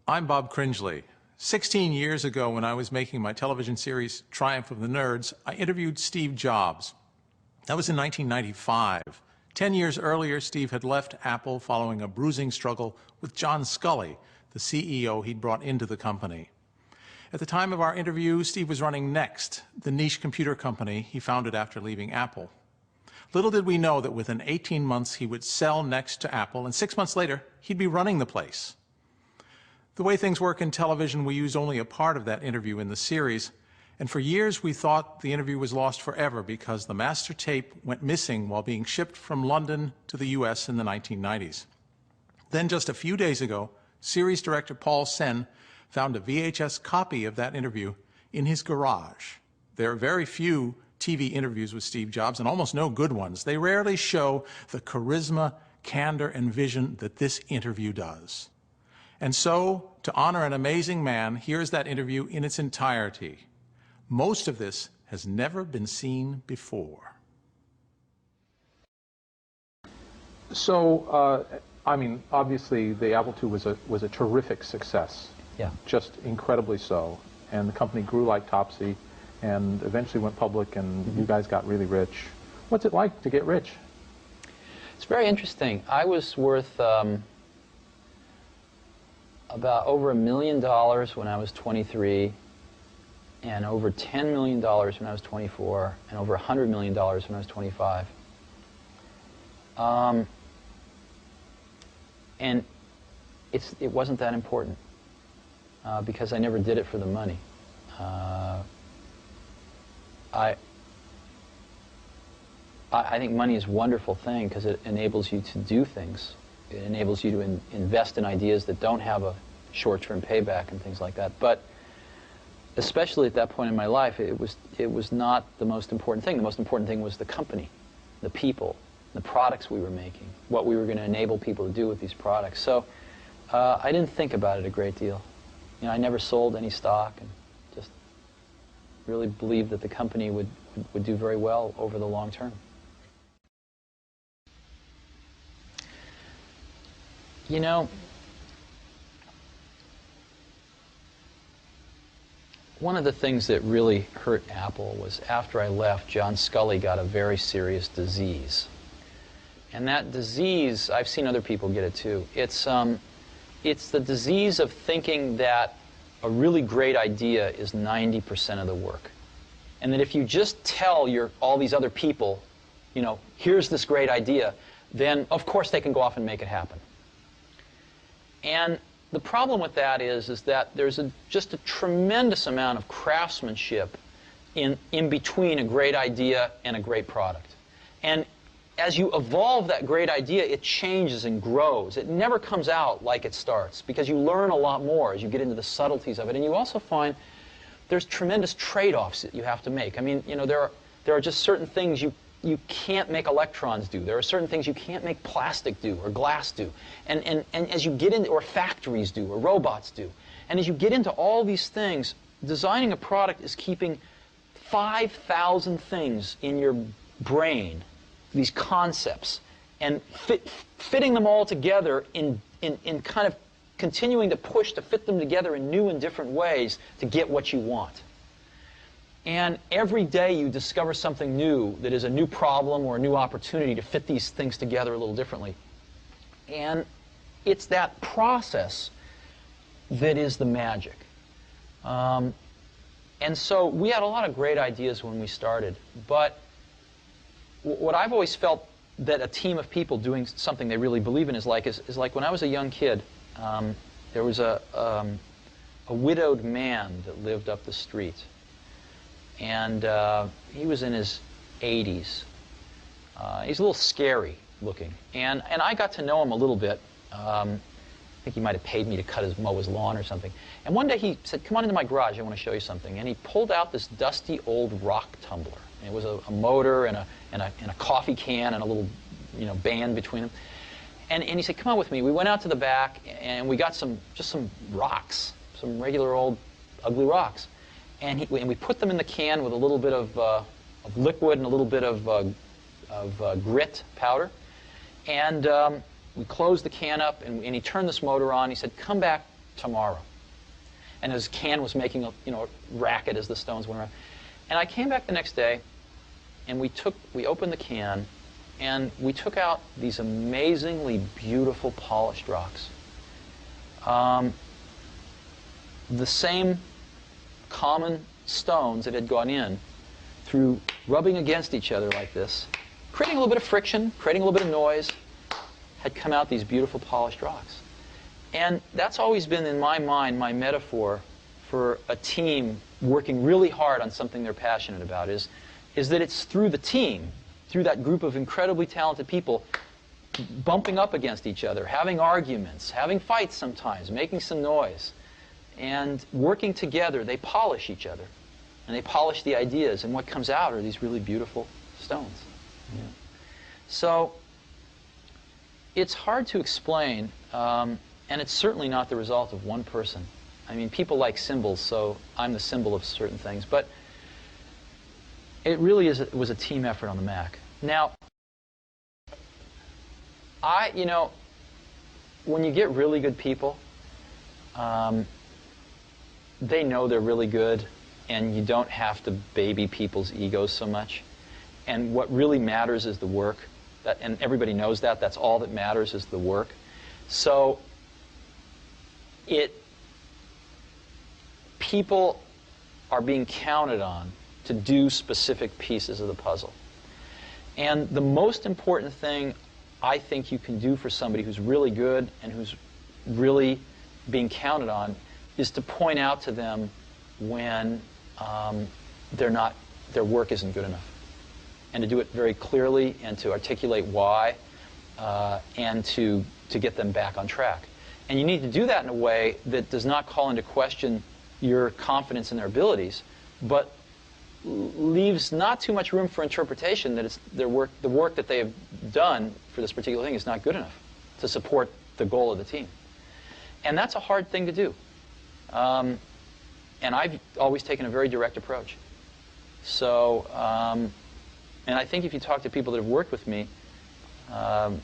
I'm Bob Cringely. 16 years ago, when I was making my television series, Triumph of the Nerds, I interviewed Steve Jobs. That was in 1995. 10 years earlier, Steve had left Apple following a bruising struggle with John Sculley, the CEO he'd brought into the company. At the time of our interview, Steve was running Next, the niche computer company he founded after leaving Apple. Little did we know that within 18 months he would sell Next to Apple, and 6 months later, he'd be running the place. The way things work in television, we used only a part of that interview in the series, and for years we thought the interview was lost forever because the master tape went missing while being shipped from London to the US in the 1990s. Then just a few days ago, series director Paul Sen found a VHS copy of that interview in his garage. There are very few TV interviews with Steve Jobs, and almost no good ones. They rarely show the charisma, candor, and vision that this interview does. And so, to honor an amazing man, here's that interview in its entirety. Most of this has never been seen before. So, I mean, obviously, the Apple II was a terrific success. Yeah. Just incredibly so. And the company grew like Topsy, and eventually went public, and you guys got really rich. What's it like to get rich? It's very interesting. I was worth about over $1 million when I was 23, and over $10 million when I was 24, and over $100 million when I was 25. And it wasn't that important because I never did it for the money. I think money is a wonderful thing because it enables you to do things. It enables you to invest in ideas that don't have a short-term payback and things like that. But especially at that point in my life, it was not the most important thing. The most important thing was the company, the people, the products we were making, what we were going to enable people to do with these products. So I didn't think about it a great deal. You know, I never sold any stock, and just really believed that the company would do very well over the long term. You know, one of the things that really hurt Apple was after I left, John Sculley got a very serious disease. And that disease, I've seen other people get it too. It's the disease of thinking that a really great idea is 90% of the work. And that if you just tell all these other people, you know, here's this great idea, then of course they can go off and make it happen. And the problem with that is that there's just a tremendous amount of craftsmanship in between a great idea and a great product. And as you evolve that great idea, it changes and grows. It never comes out like it starts because you learn a lot more as you get into the subtleties of it. And you also find there's tremendous trade-offs that you have to make. I mean, you know, there are just certain things you can't make electrons do. There are certain things you can't make plastic do or glass do. And as you get into, or factories do, or robots do. And as you get into all these things, designing a product is keeping 5,000 things in your brain, these concepts, and fitting them all together in kind of continuing to push to fit them together in new and different ways to get what you want. And every day you discover something new that is a new problem or a new opportunity to fit these things together a little differently. And it's that process that is the magic. And so we had a lot of great ideas when we started, but what I've always felt that a team of people doing something they really believe in is like when I was a young kid, there was a widowed man that lived up the street. And he was in his 80s. He's a little scary looking. And I got to know him a little bit. I think he might have paid me to mow his lawn or something. And one day he said, "Come on into my garage, I want to show you something." And he pulled out this dusty old rock tumbler. And it was a motor and a coffee can and a little, you know, band between them. And he said, "Come on with me." We went out to the back and we got just some rocks, some regular old ugly rocks. And we put them in the can with a little bit of liquid and a little bit of grit powder. And we closed the can up, and he turned this motor on. He said, "Come back tomorrow. And his can was making a racket as the stones went around. And I came back the next day, and we opened the can, and we took out these amazingly beautiful polished rocks. The same common stones that had gone in through rubbing against each other like this, creating a little bit of friction, creating a little bit of noise, had come out these beautiful polished rocks. And that's always been, in my mind, my metaphor for a team working really hard on something they're passionate about, is that it's through the team, through that group of incredibly talented people, bumping up against each other, having arguments, having fights sometimes, making some noise, and working together, they polish each other. And they polish the ideas, and what comes out are these really beautiful stones. Yeah. So it's hard to explain, and it's certainly not the result of one person. I mean, people like symbols, so I'm the symbol of certain things. But it really was a team effort on the Mac. Now, when you get really good people, they know they're really good, and you don't have to baby people's egos so much. And what really matters is the work. And everybody knows that. That's all that matters is the work. So people are being counted on to do specific pieces of the puzzle. And the most important thing I think you can do for somebody who's really good and who's really being counted on is to point out to them when their work isn't good enough. And to do it very clearly, and to articulate why, and to get them back on track. And you need to do that in a way that does not call into question your confidence in their abilities, but leaves not too much room for interpretation that it's the work that they have done for this particular thing is not good enough to support the goal of the team. And that's a hard thing to do. And I've always taken a very direct approach. So, and I think if you talk to people that have worked with me, the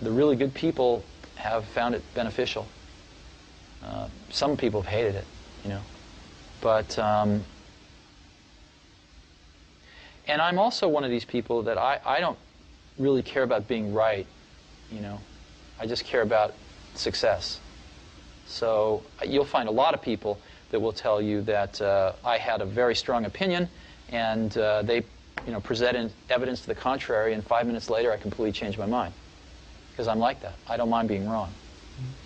really good people have found it beneficial. Some people have hated it, But, and I'm also one of these people that I don't really care about being right, I just care about success. So you'll find a lot of people that will tell you that I had a very strong opinion, and they presented evidence to the contrary, and 5 minutes later I completely changed my mind. Because I'm like that. I don't mind being wrong.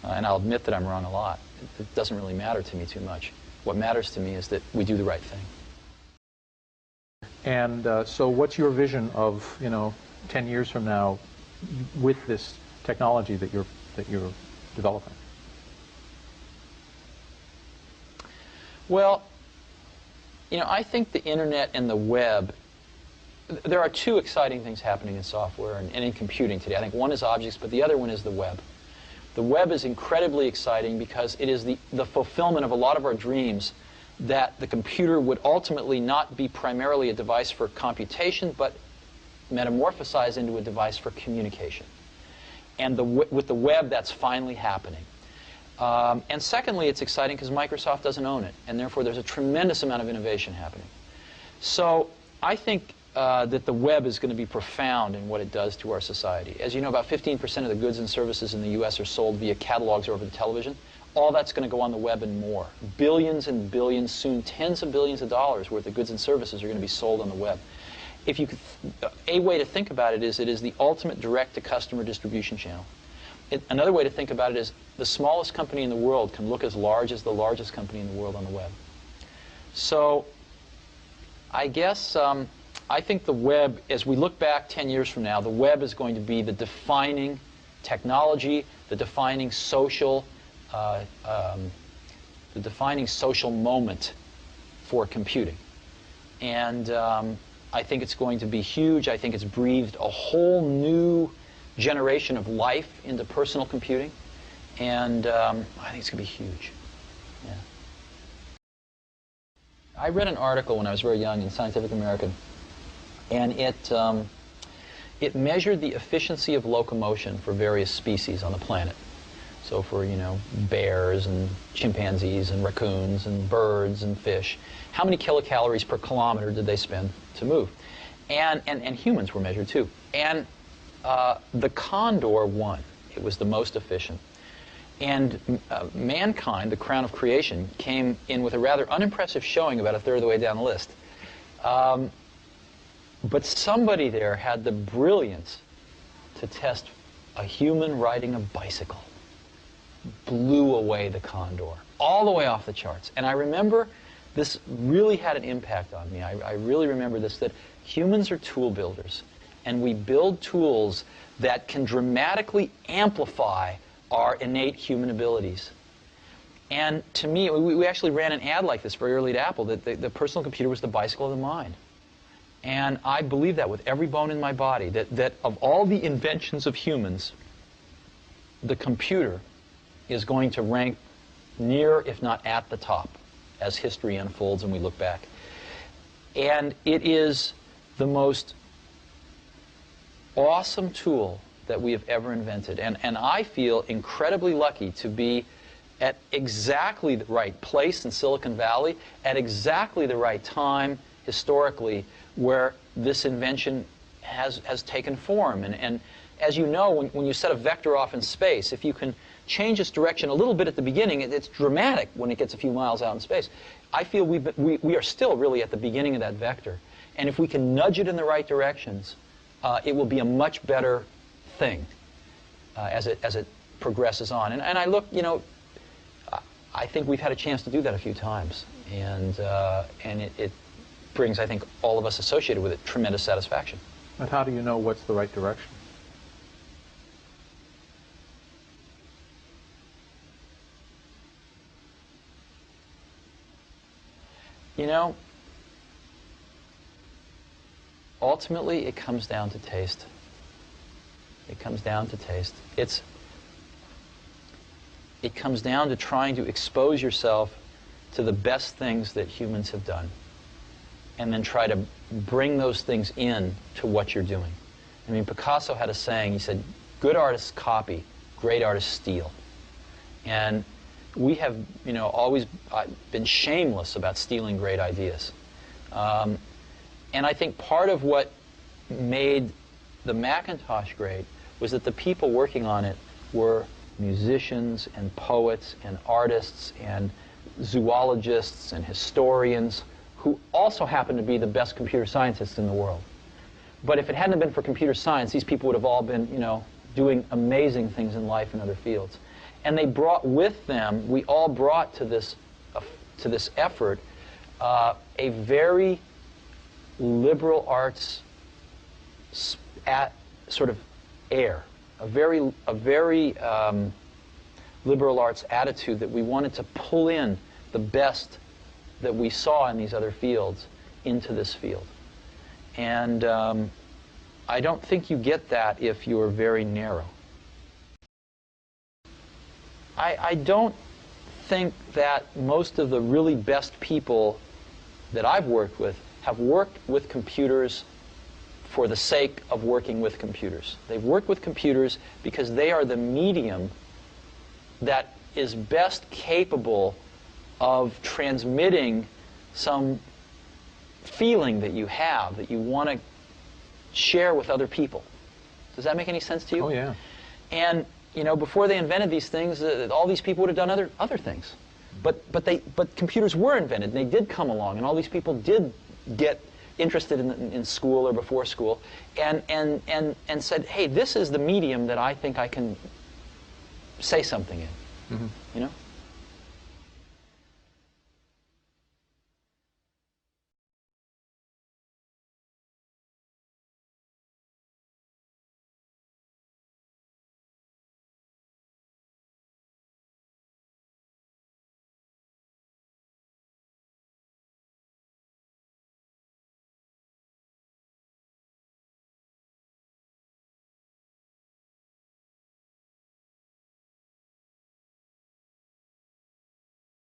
And I'll admit that I'm wrong a lot. It doesn't really matter to me too much. What matters to me is that we do the right thing. And so what's your vision of 10 years from now with this technology that you're developing? Well, I think the internet and the web, there are two exciting things happening in software and in computing today. I think one is objects, but the other one is the web. The web is incredibly exciting because it is the fulfillment of a lot of our dreams that the computer would ultimately not be primarily a device for computation, but metamorphosize into a device for communication. And with the web, that's finally happening. And secondly, it's exciting because Microsoft doesn't own it, and therefore there's a tremendous amount of innovation happening. So I think that the web is going to be profound in what it does to our society. As you know, about 15% of the goods and services in the US are sold via catalogs or over the television. All that's going to go on the web and more. Billions and billions, soon tens of billions of dollars worth of goods and services are going to be sold on the web. If you could, a way to think about it is the ultimate direct-to-customer distribution channel. Another way to think about it is the smallest company in the world can look as large as the largest company in the world on the web. So I guess I think the web, as we look back 10 years from now, the web is going to be the defining technology, the defining social moment for computing. And I think it's going to be huge. I think it's breathed a whole new generation of life into personal computing. And I think it's going to be huge. Yeah. I read an article when I was very young in Scientific American, and it measured the efficiency of locomotion for various species on the planet. So for, bears and chimpanzees and raccoons and birds and fish, how many kilocalories per kilometer did they spend to move? And humans were measured too. And the condor won. It was the most efficient. And mankind, the crown of creation, came in with a rather unimpressive showing about a third of the way down the list. But somebody there had the brilliance to test a human riding a bicycle. Blew away the condor, all the way off the charts. And I remember this really had an impact on me. I really remember this, that humans are tool builders. And we build tools that can dramatically amplify our innate human abilities. And to me, we actually ran an ad like this very early at Apple, that the personal computer was the bicycle of the mind. And I believe that with every bone in my body, that of all the inventions of humans, the computer is going to rank near, if not at the top, as history unfolds and we look back. And it is the most awesome tool that we have ever invented. And I feel incredibly lucky to be at exactly the right place in Silicon Valley, at exactly the right time historically, where this invention has taken form. And as you know, when you set a vector off in space, if you can change its direction a little bit at the beginning, it's dramatic when it gets a few miles out in space. I feel we are still really at the beginning of that vector. And if we can nudge it in the right directions, it will be a much better thing as it progresses on. And I look, I think we've had a chance to do that a few times. And it brings, I think, all of us associated with it tremendous satisfaction. And how do you know what's the right direction? Ultimately, it comes down to taste. It comes down to taste. It comes down to trying to expose yourself to the best things that humans have done, and then try to bring those things in to what you're doing. I mean, Picasso had a saying. He said, "Good artists copy, great artists steal." And we have, always been shameless about stealing great ideas. And I think part of what made the Macintosh great was that the people working on it were musicians and poets and artists and zoologists and historians who also happened to be the best computer scientists in the world. But if it hadn't been for computer science, these people would have all been, doing amazing things in life in other fields. And they brought with them, we all brought to this effort a very liberal arts sort of air, a very liberal arts attitude that we wanted to pull in the best that we saw in these other fields into this field. And I don't think you get that if you're very narrow. I don't think that most of the really best people that I've worked with have worked with computers for the sake of working with computers. They've worked with computers because they are the medium that is best capable of transmitting some feeling that you have, that you want to share with other people. Does that make any sense to you? Oh, yeah. And, before they invented these things, all these people would have done other things. But computers were invented, and they did come along, and all these people did get interested in school or before school, and said, hey, this is the medium that I think I can say something in. Mm-hmm.